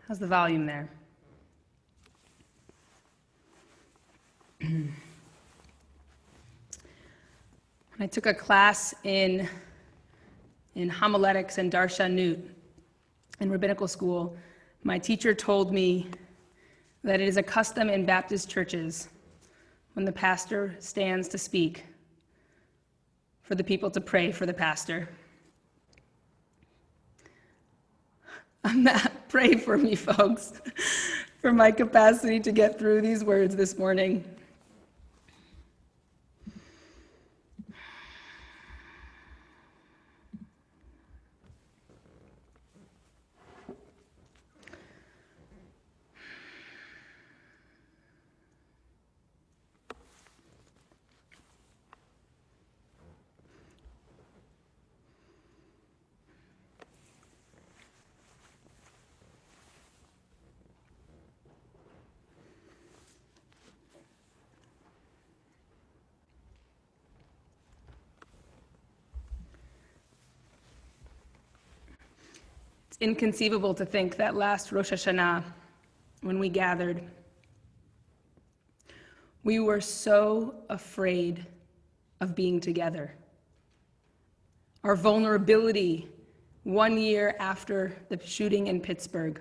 How's the volume there? I took a class in homiletics and darshanut in rabbinical school. My teacher told me that it is a custom in Baptist churches when the pastor stands to speak for the people to pray for the pastor. Pray for me, folks, for my capacity to get through these words this morning. It's inconceivable to think that last Rosh Hashanah, when we gathered, we were so afraid of being together. Our vulnerability 1 year after the shooting in Pittsburgh.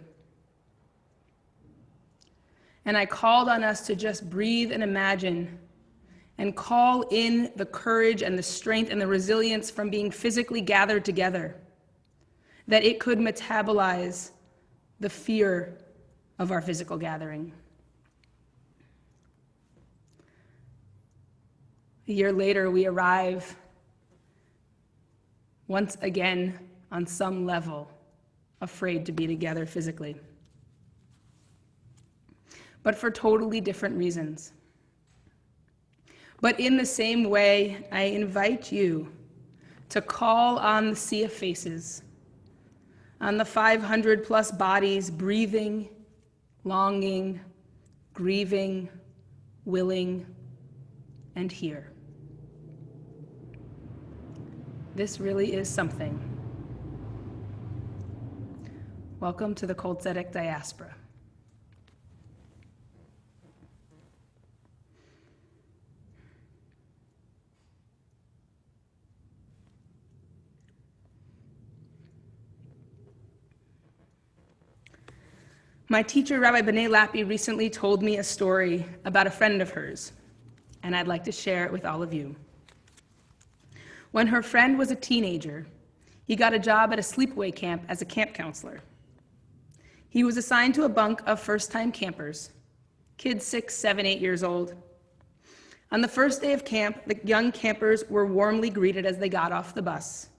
And I called on us to just breathe and imagine and call in the courage and the strength and the resilience from being physically gathered together, that it could metabolize the fear of our physical gathering. A year later, we arrive once again on some level afraid to be together physically, but for totally different reasons. But in the same way, I invite you to call on the sea of faces, on the 500 plus bodies breathing, longing, grieving, willing, and here. This really is something. Welcome to the Kol Tzedek diaspora. My teacher, Rabbi Lappi, recently told me a story about a friend of hers, and I'd like to share it with all of you. When her friend was a teenager, he got a job at a sleepaway camp as a camp counselor. He was assigned to a bunk of first-time campers, kids 6, 7, 8 years old. On the first day of camp, the young campers were warmly greeted as they got off the bus,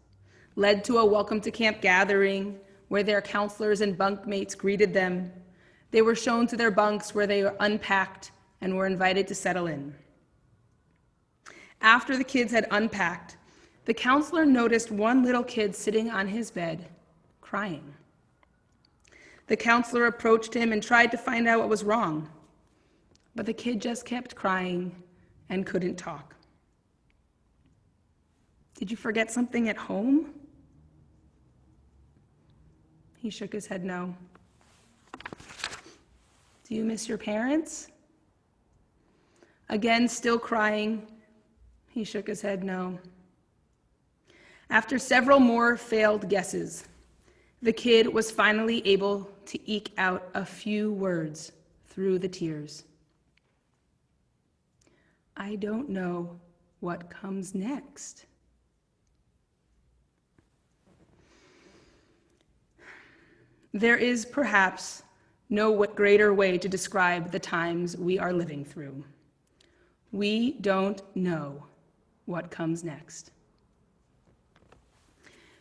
led to a welcome to camp gathering where their counselors and bunkmates greeted them. They were shown to their bunks where they were unpacked and were invited to settle in. After the kids had unpacked, the counselor noticed one little kid sitting on his bed, crying. The counselor approached him and tried to find out what was wrong, but the kid just kept crying and couldn't talk. "Did you forget something at home?" He shook his head no. "Do you miss your parents?" Again, still crying, he shook his head no. After several more failed guesses, the kid was finally able to eke out a few words through the tears. "I don't know what comes next." There is perhaps no greater way to describe the times we are living through. We don't know what comes next.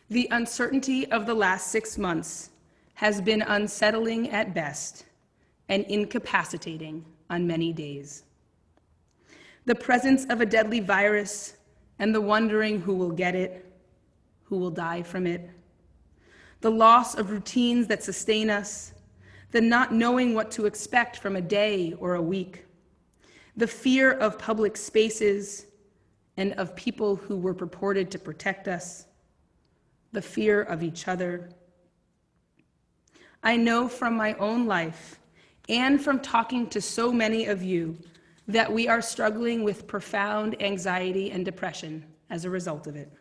The uncertainty of the last 6 months has been unsettling at best and incapacitating on many days. The presence of a deadly virus and the wondering who will get it, who will die from it, the loss of routines that sustain us, the not knowing what to expect from a day or a week, the fear of public spaces and of people who were purported to protect us, the fear of each other. I know from my own life and from talking to so many of you that we are struggling with profound anxiety and depression as a result of it.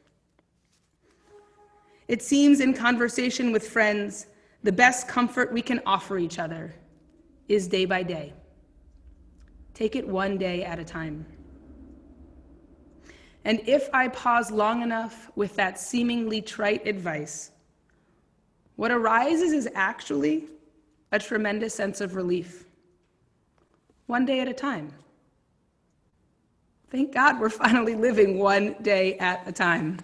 It seems in conversation with friends, the best comfort we can offer each other is day by day. Take it one day at a time. And if I pause long enough with that seemingly trite advice, what arises is actually a tremendous sense of relief. One day at a time. Thank God we're finally living one day at a time.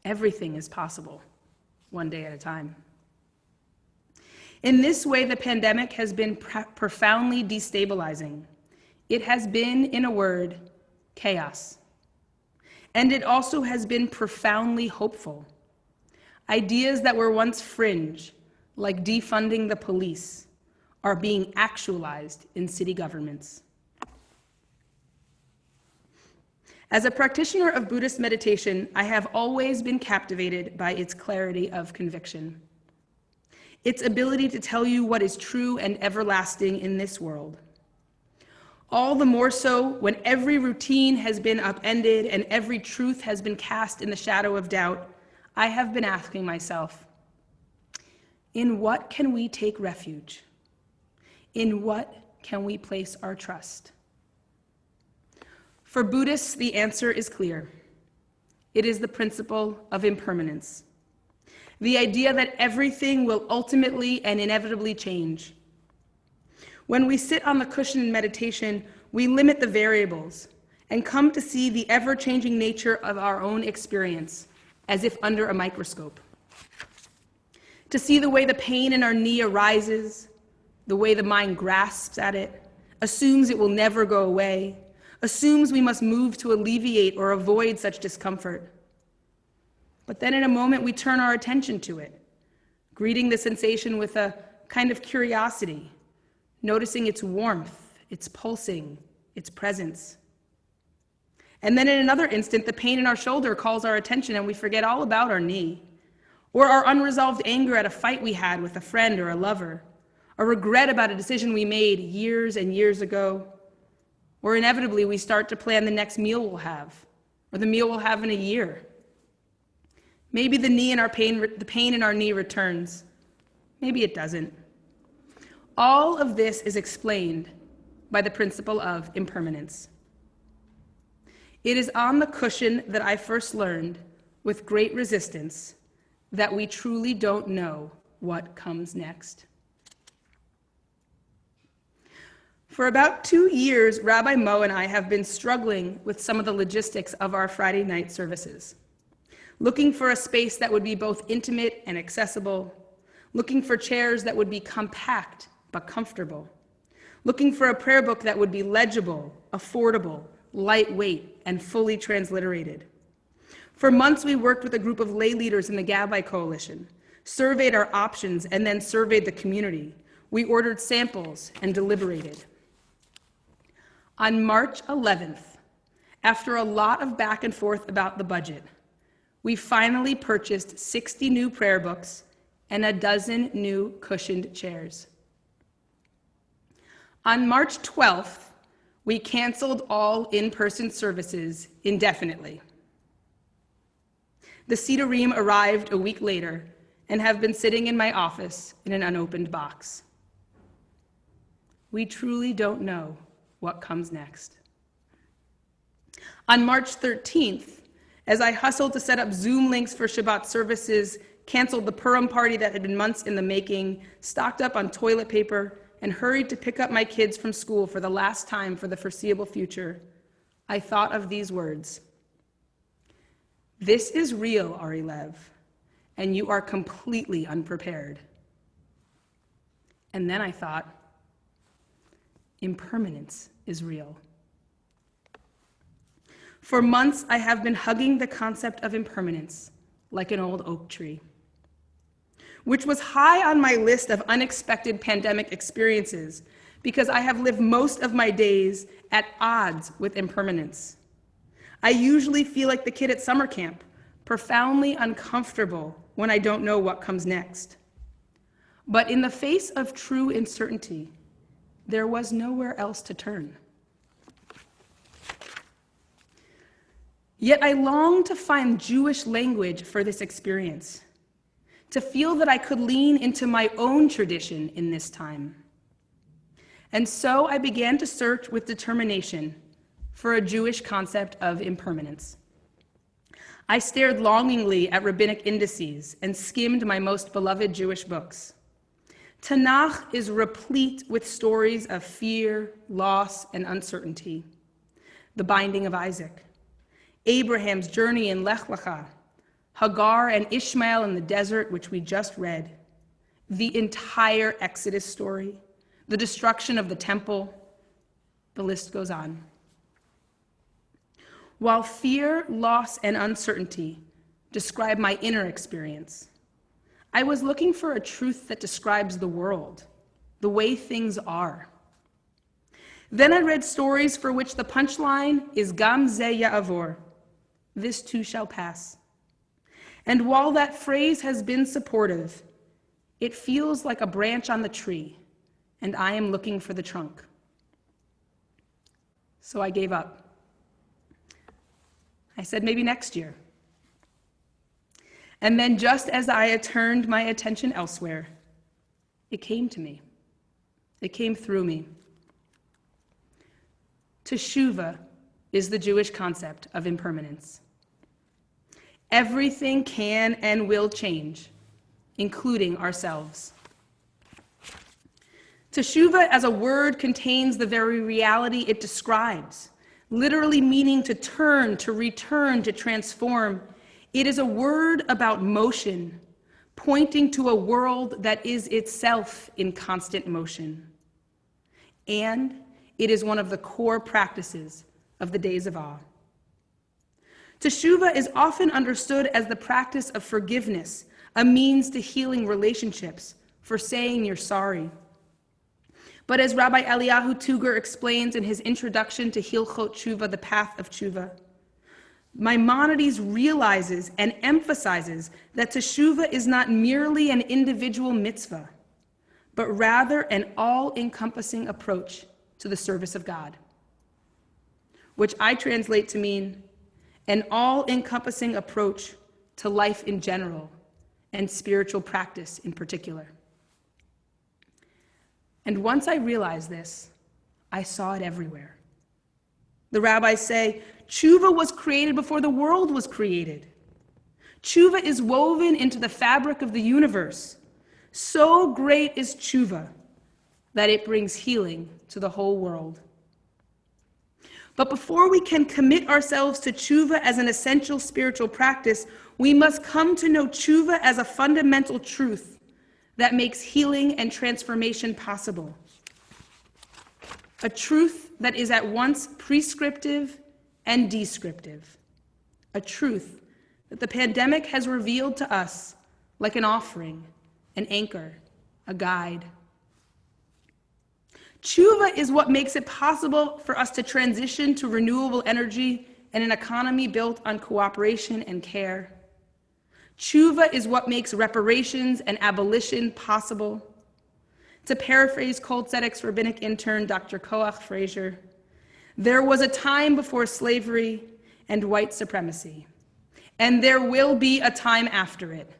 Everything is possible, one day at a time. In this way, the pandemic has been profoundly destabilizing. It has been, in a word, chaos. And it also has been profoundly hopeful. Ideas that were once fringe, like defunding the police, are being actualized in city governments. As a practitioner of Buddhist meditation, I have always been captivated by its clarity of conviction. Its ability to tell you what is true and everlasting in this world. All the more so when every routine has been upended and every truth has been cast in the shadow of doubt, I have been asking myself, in what can we take refuge? In what can we place our trust? For Buddhists, the answer is clear. It is the principle of impermanence. The idea that everything will ultimately and inevitably change. When we sit on the cushion in meditation, we limit the variables and come to see the ever-changing nature of our own experience as if under a microscope. To see the way the pain in our knee arises, the way the mind grasps at it, assumes it will never go away, assumes we must move to alleviate or avoid such discomfort. But then in a moment we turn our attention to it, greeting the sensation with a kind of curiosity, noticing its warmth, its pulsing, its presence. And then in another instant, the pain in our shoulder calls our attention and we forget all about our knee, or our unresolved anger at a fight we had with a friend or a lover, a regret about a decision we made years and years ago, or inevitably we start to plan the next meal we'll have, or the meal we'll have in a year. Maybe the pain in our knee returns. Maybe it doesn't. All of this is explained by the principle of impermanence. It is on the cushion that I first learned, with great resistance, that we truly don't know what comes next. For about 2 years, Rabbi Mo and I have been struggling with some of the logistics of our Friday night services, looking for a space that would be both intimate and accessible, looking for chairs that would be compact but comfortable, looking for a prayer book that would be legible, affordable, lightweight, and fully transliterated. For months, we worked with a group of lay leaders in the Rabbi Coalition, surveyed our options, and then surveyed the community. We ordered samples and deliberated. On March 11th, after a lot of back and forth about the budget, we finally purchased 60 new prayer books and a dozen new cushioned chairs. On March 12th, we canceled all in-person services indefinitely. The Sidurim arrived a week later and have been sitting in my office in an unopened box. We truly don't know what comes next. On March 13th, as I hustled to set up Zoom links for Shabbat services, canceled the Purim party that had been months in the making, stocked up on toilet paper, and hurried to pick up my kids from school for the last time for the foreseeable future, I thought of these words. This is real, Ari Lev, and you are completely unprepared. And then I thought, impermanence is real. For months, I have been hugging the concept of impermanence like an old oak tree, which was high on my list of unexpected pandemic experiences because I have lived most of my days at odds with impermanence. I usually feel like the kid at summer camp, profoundly uncomfortable when I don't know what comes next. But in the face of true uncertainty, there was nowhere else to turn. Yet I longed to find Jewish language for this experience, to feel that I could lean into my own tradition in this time. And so I began to search with determination for a Jewish concept of impermanence. I stared longingly at rabbinic indices and skimmed my most beloved Jewish books. Tanakh is replete with stories of fear, loss, and uncertainty. The binding of Isaac, Abraham's journey in Lech Lecha, Hagar and Ishmael in the desert, which we just read, the entire Exodus story, the destruction of the temple, the list goes on. While fear, loss, and uncertainty describe my inner experience, I was looking for a truth that describes the world, the way things are. Then I read stories for which the punchline is Gam ze ya'avor, this too shall pass. And while that phrase has been supportive, it feels like a branch on the tree, and I am looking for the trunk. So I gave up. I said maybe next year. And then just as I had turned my attention elsewhere, it came to me. It came through me. Teshuvah is the Jewish concept of impermanence. Everything can and will change, including ourselves. Teshuvah as a word contains the very reality it describes, literally meaning to turn, to return, to transform. It is a word about motion, pointing to a world that is itself in constant motion. And it is one of the core practices of the days of awe. Teshuvah is often understood as the practice of forgiveness, a means to healing relationships, for saying you're sorry. But as Rabbi Eliyahu Tuger explains in his introduction to Hilchot Tshuva, the Path of Tshuva, Maimonides realizes and emphasizes that teshuvah is not merely an individual mitzvah, but rather an all-encompassing approach to the service of God, which I translate to mean an all-encompassing approach to life in general and spiritual practice in particular. And once I realized this, I saw it everywhere. The rabbis say, tshuva was created before the world was created. Tshuva is woven into the fabric of the universe. So great is tshuva that it brings healing to the whole world. But before we can commit ourselves to tshuva as an essential spiritual practice, we must come to know tshuva as a fundamental truth that makes healing and transformation possible. A truth that is at once prescriptive and descriptive. A truth that the pandemic has revealed to us like an offering, an anchor, a guide. Tshuva is what makes it possible for us to transition to renewable energy and an economy built on cooperation and care. Tshuva is what makes reparations and abolition possible. To paraphrase Kol Tzedek's rabbinic intern, Dr. Koach Fraser, there was a time before slavery and white supremacy, and there will be a time after it.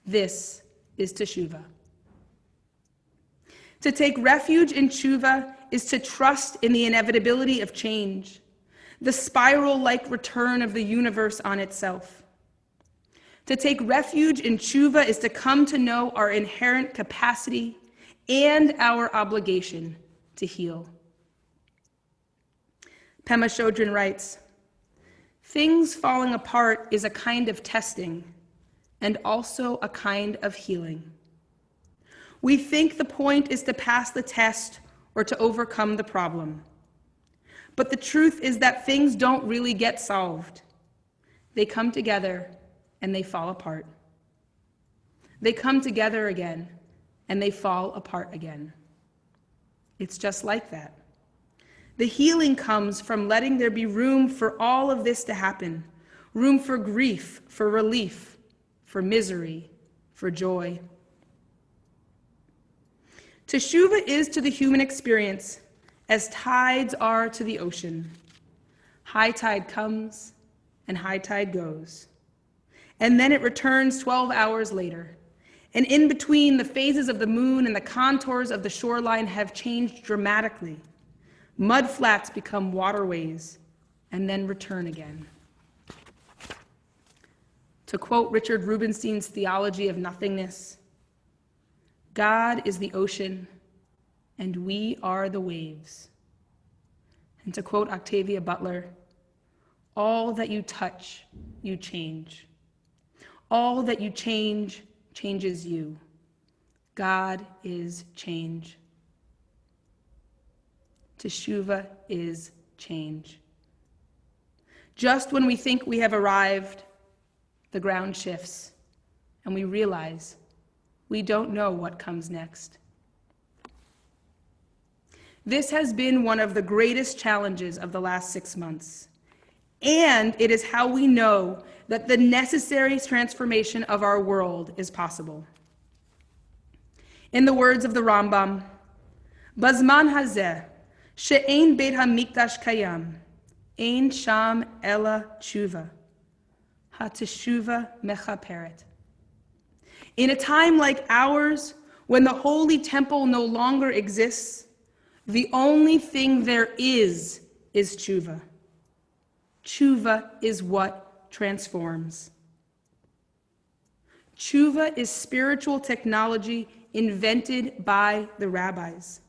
This is teshuvah. To take refuge in tshuva is to trust in the inevitability of change, the spiral-like return of the universe on itself. To take refuge in tshuva is to come to know our inherent capacity and our obligation to heal. Pema Chodron writes, "Things falling apart is a kind of testing and also a kind of healing. We think the point is to pass the test or to overcome the problem. But the truth is that things don't really get solved. They come together and they fall apart. They come together again and they fall apart again. It's just like that. The healing comes from letting there be room for all of this to happen, room for grief, for relief, for misery, for joy. Teshuvah is to the human experience as tides are to the ocean. High tide comes and high tide goes. And then it returns 12 hours later. And in between, the phases of the moon and the contours of the shoreline have changed dramatically. Mud flats become waterways and then return again. To quote Richard Rubinstein's theology of nothingness, God is the ocean and we are the waves. And to quote Octavia Butler, all that you touch, you change. All that you change, changes you. God is change. Teshuvah is change. Just when we think we have arrived, the ground shifts, and we realize we don't know what comes next. This has been one of the greatest challenges of the last 6 months, and it is how we know that the necessary transformation of our world is possible. In the words of the Rambam, Bazman hazeh, she'ein beit hamikdash kayam, ein sham ela tshuva, ha-teshuvah mechaperet. In a time like ours, when the holy temple no longer exists, the only thing there is tshuva. Tshuva is what transforms. Tshuva is spiritual technology invented by the rabbis.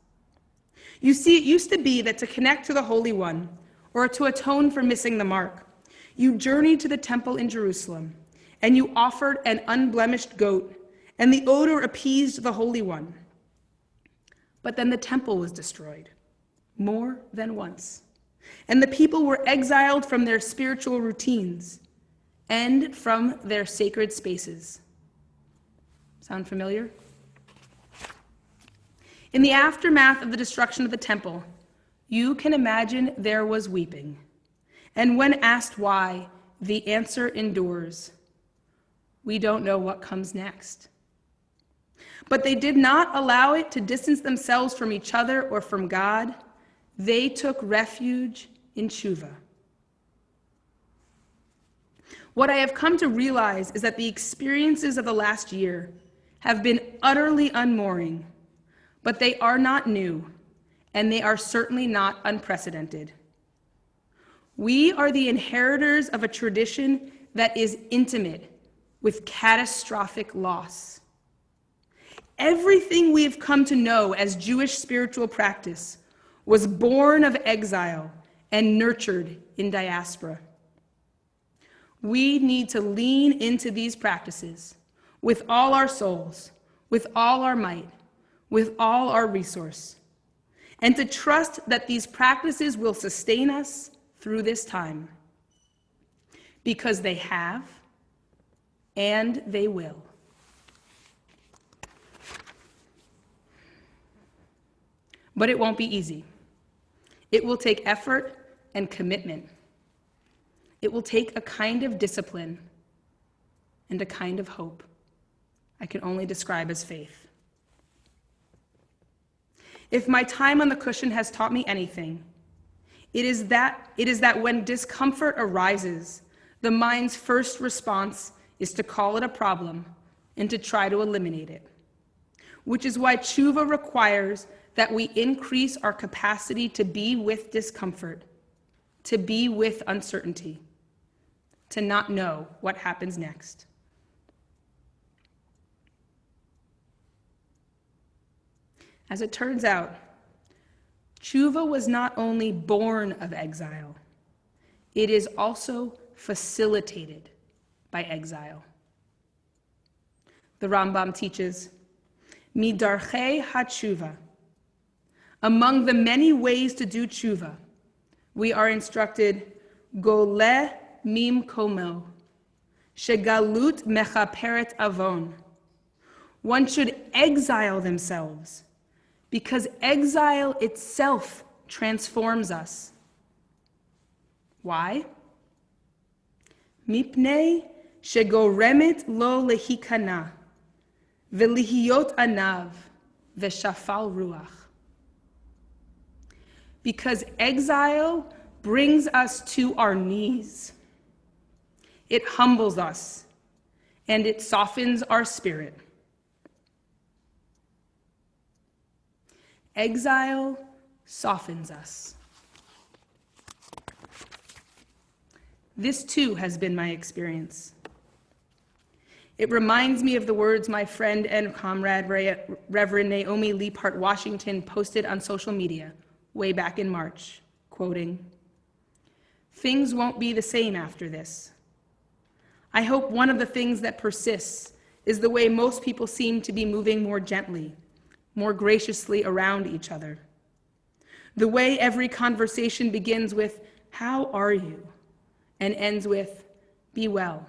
You see, it used to be that to connect to the Holy One, or to atone for missing the mark, you journeyed to the temple in Jerusalem, and you offered an unblemished goat, and the odor appeased the Holy One. But then the temple was destroyed, more than once, and the people were exiled from their spiritual routines and from their sacred spaces. Sound familiar? In the aftermath of the destruction of the temple, you can imagine there was weeping. And when asked why, the answer endures. We don't know what comes next. But they did not allow it to distance themselves from each other or from God. They took refuge in tshuva. What I have come to realize is that the experiences of the last year have been utterly unmooring, but they are not new, and they are certainly not unprecedented. We are the inheritors of a tradition that is intimate with catastrophic loss. Everything we have come to know as Jewish spiritual practice was born of exile and nurtured in diaspora. We need to lean into these practices with all our souls, with all our might, with all our resource, and to trust that these practices will sustain us through this time, because they have and they will. But it won't be easy. It will take effort and commitment. It will take a kind of discipline and a kind of hope I can only describe as faith. If my time on the cushion has taught me anything, it is that when discomfort arises, the mind's first response is to call it a problem and to try to eliminate it, which is why tshuva requires that we increase our capacity to be with discomfort, to be with uncertainty, to not know what happens next. As it turns out, tshuva was not only born of exile, it is also facilitated by exile. The Rambam teaches, Midarchei hatshuva. Among the many ways to do tshuva, we are instructed, Goleh mim komo, shegalut mechaperet avon. One should exile themselves, because exile itself transforms us. Why? Mipnei shegoremet lo lehikana, velihiyot anav, v'shafal ruach. Because exile brings us to our knees. It humbles us, and it softens our spirit. Exile softens us. This too has been my experience. It reminds me of the words my friend and comrade, Reverend Naomi Leaphart Washington, posted on social media way back in March, quoting, "Things won't be the same after this. I hope one of the things that persists is the way most people seem to be moving more gently, more graciously around each other. The way every conversation begins with, 'How are you?' and ends with, 'Be well.'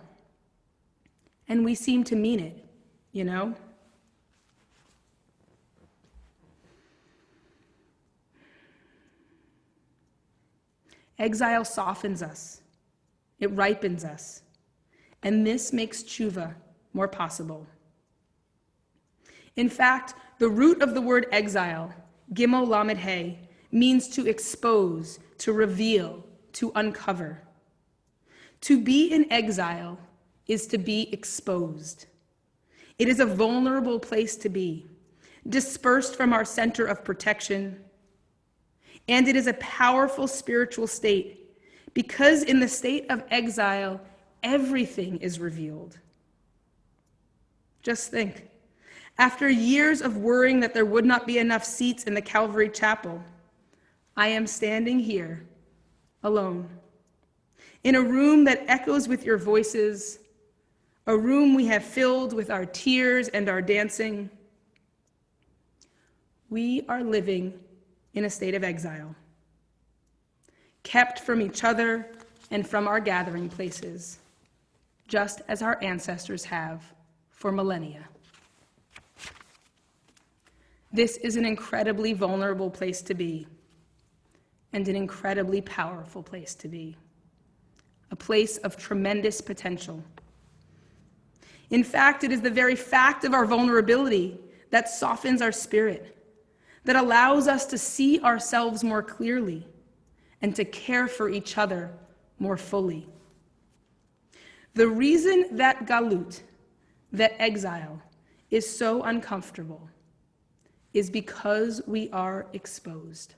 And we seem to mean it, you know?" Exile softens us. It ripens us. And this makes tshuva more possible. In fact, the root of the word exile, gimel lamed he, means to expose, to reveal, to uncover. To be in exile is to be exposed. It is a vulnerable place to be, dispersed from our center of protection. And it is a powerful spiritual state, because in the state of exile, everything is revealed. Just think, after years of worrying that there would not be enough seats in the Calvary Chapel, I am standing here, alone, in a room that echoes with your voices, a room we have filled with our tears and our dancing. We are living in a state of exile, kept from each other and from our gathering places, just as our ancestors have for millennia. This is an incredibly vulnerable place to be, and an incredibly powerful place to be, a place of tremendous potential. In fact, it is the very fact of our vulnerability that softens our spirit, that allows us to see ourselves more clearly and to care for each other more fully. The reason that galut, that exile, is so uncomfortable is because we are exposed.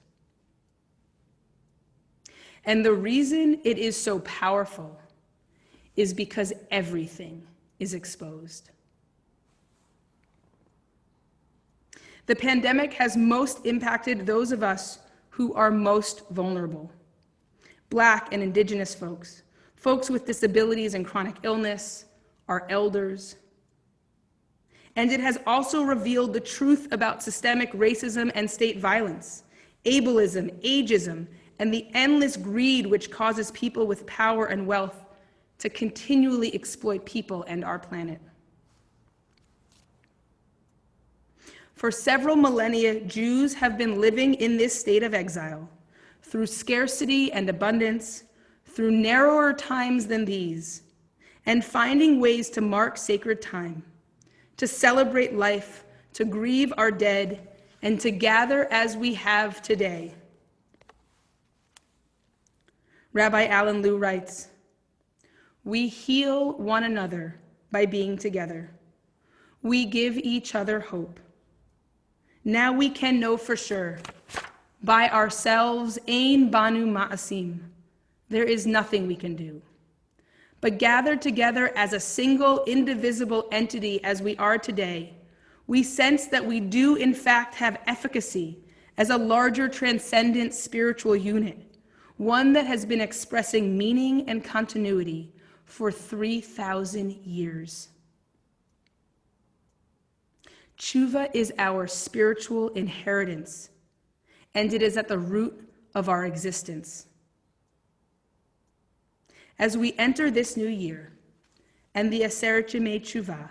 And the reason it is so powerful is because everything is exposed. The pandemic has most impacted those of us who are most vulnerable: Black and Indigenous folks, folks with disabilities and chronic illness, our elders. And it has also revealed the truth about systemic racism and state violence, ableism, ageism, and the endless greed which causes people with power and wealth to continually exploit people and our planet. For several millennia, Jews have been living in this state of exile, through scarcity and abundance, through narrower times than these, and finding ways to mark sacred time, to celebrate life, to grieve our dead, and to gather as we have today. Rabbi Alan Liu writes, "We heal one another by being together. We give each other hope. Now we can know for sure, by ourselves, ein banu ma'asim, there is nothing we can do. But gathered together as a single, indivisible entity as we are today, we sense that we do in fact have efficacy as a larger transcendent spiritual unit, one that has been expressing meaning and continuity for 3,000 years. Tshuva is our spiritual inheritance, and it is at the root of our existence. As we enter this new year and the Aseret Yemei Tshuva,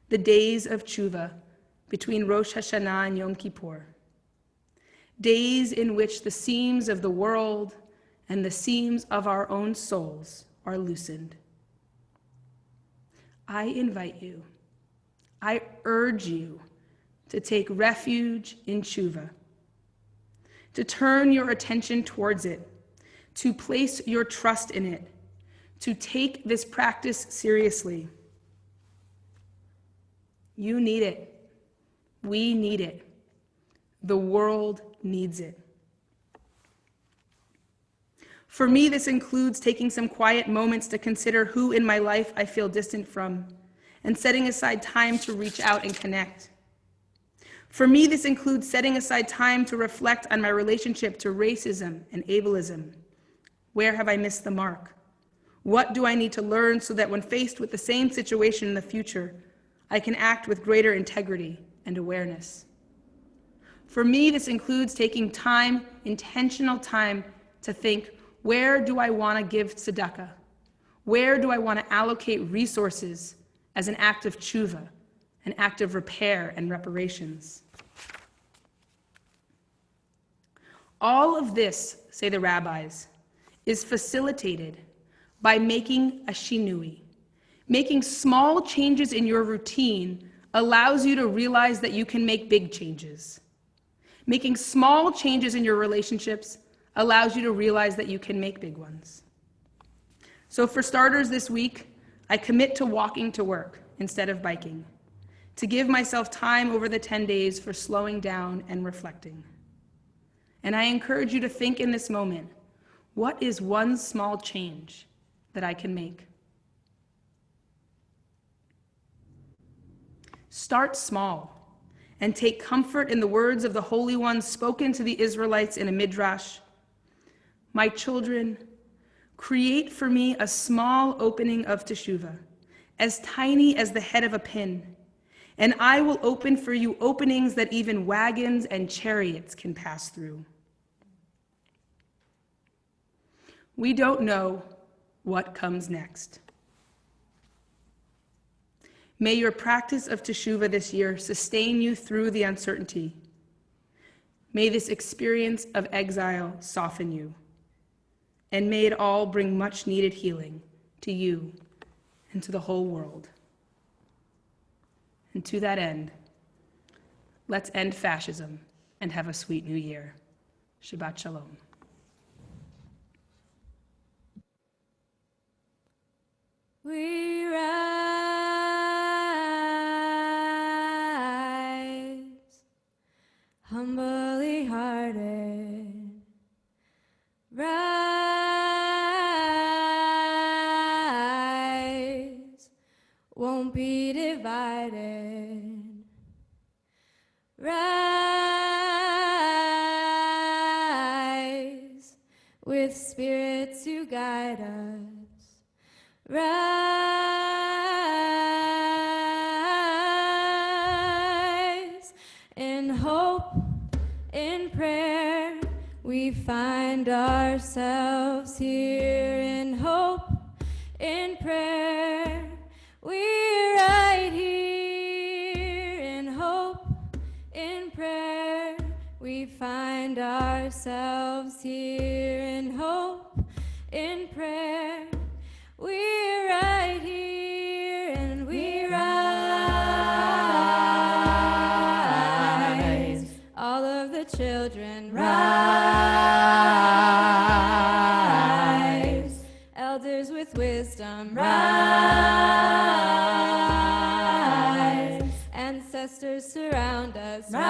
the days of Tshuva between Rosh Hashanah and Yom Kippur, days in which the seams of the world and the seams of our own souls are loosened, I invite you, I urge you to take refuge in tshuva, to turn your attention towards it, to place your trust in it, to take this practice seriously. You need it. We need it. The world needs it. For me, this includes taking some quiet moments to consider who in my life I feel distant from, and setting aside time to reach out and connect. For me, this includes setting aside time to reflect on my relationship to racism and ableism. Where have I missed the mark? What do I need to learn so that when faced with the same situation in the future, I can act with greater integrity and awareness? For me, this includes taking time, intentional time, to think, where do I want to give tzedakah? Where do I want to allocate resources as an act of tshuva, an act of repair and reparations? All of this, say the rabbis, is facilitated by making a shinui. Making small changes in your routine allows you to realize that you can make big changes. Making small changes in your relationships allows you to realize that you can make big ones. So for starters this week, I commit to walking to work instead of biking, to give myself time over the 10 days for slowing down and reflecting. And I encourage you to think in this moment, what is one small change that I can make? Start small and take comfort in the words of the Holy One spoken to the Israelites in a midrash. My children, create for me a small opening of teshuvah, as tiny as the head of a pin, and I will open for you openings that even wagons and chariots can pass through. We don't know what comes next. May your practice of teshuvah this year sustain you through the uncertainty. May this experience of exile soften you. And may it all bring much needed healing to you and to the whole world. And to that end, let's end fascism and have a sweet new year. Shabbat Shalom. We rise, humbly hearted, rise, won't be divided, rise, with Spirit to guide us. Rise in hope, in prayer, we find ourselves here. In hope, in prayer, we're right here. In hope, in prayer, we find ourselves here. In hope, in prayer, we're right here, and we rise. All of the children rise. Elders with wisdom rise. Ancestors surround us rise.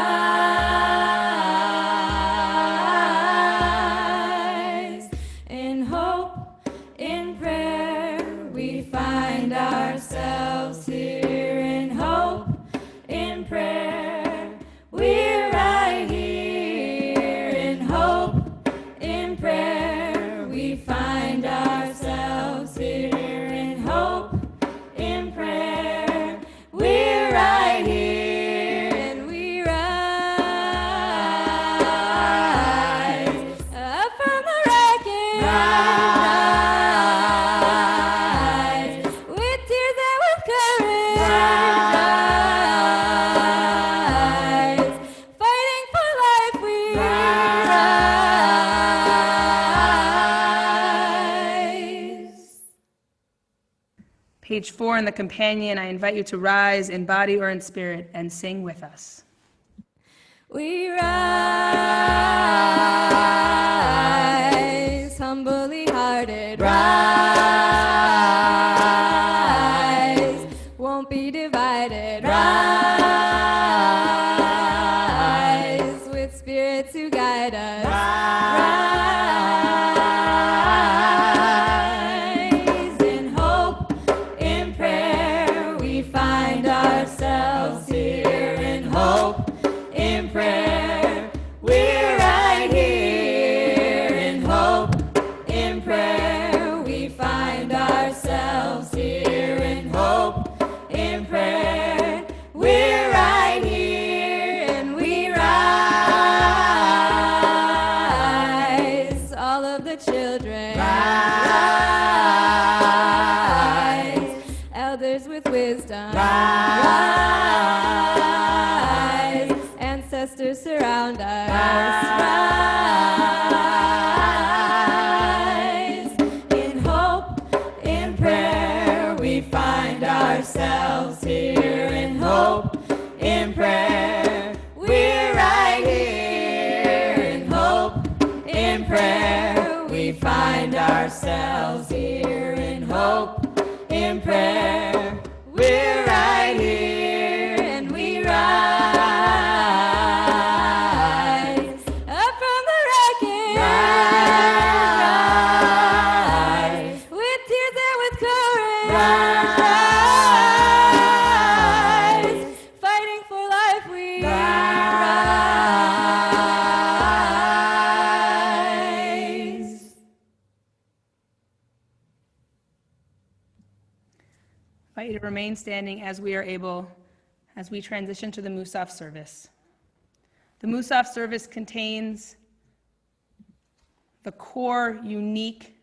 In hope, in prayer, we find ourselves here. In hope, in prayer, we're right here. In hope, in prayer, we find ourselves here. In hope, in prayer, we're right here, and we rise up from the wreckage. Rise with tears and with courage. Rise, fighting for life. We rise. Page 4 in the companion, I invite you to rise in body or in spirit and sing with us. We rise, humbly hearted, rise, won't be divided, rise, with spirits who guide us, rise, in hope, in prayer, we find ourselves here, in hope, in prayer, we're right here, in hope, in prayer, we find ourselves here, in hope, in prayer, we're right here, and we rise, all of the children, rise, elders with wisdom, rise, ancestors surround us, rise, in hope, in prayer, we find ourselves here, in hope, in prayer, we're right here, in hope, in prayer, we find ourselves here, in hope, in prayer, we're right here, and we rise up from the wreckage, rise, with tears and with courage, rise, fighting for life, we rise. I invite you to remain standing as we are able, as we transition to the Musaf service. The Musaf service contains the core, unique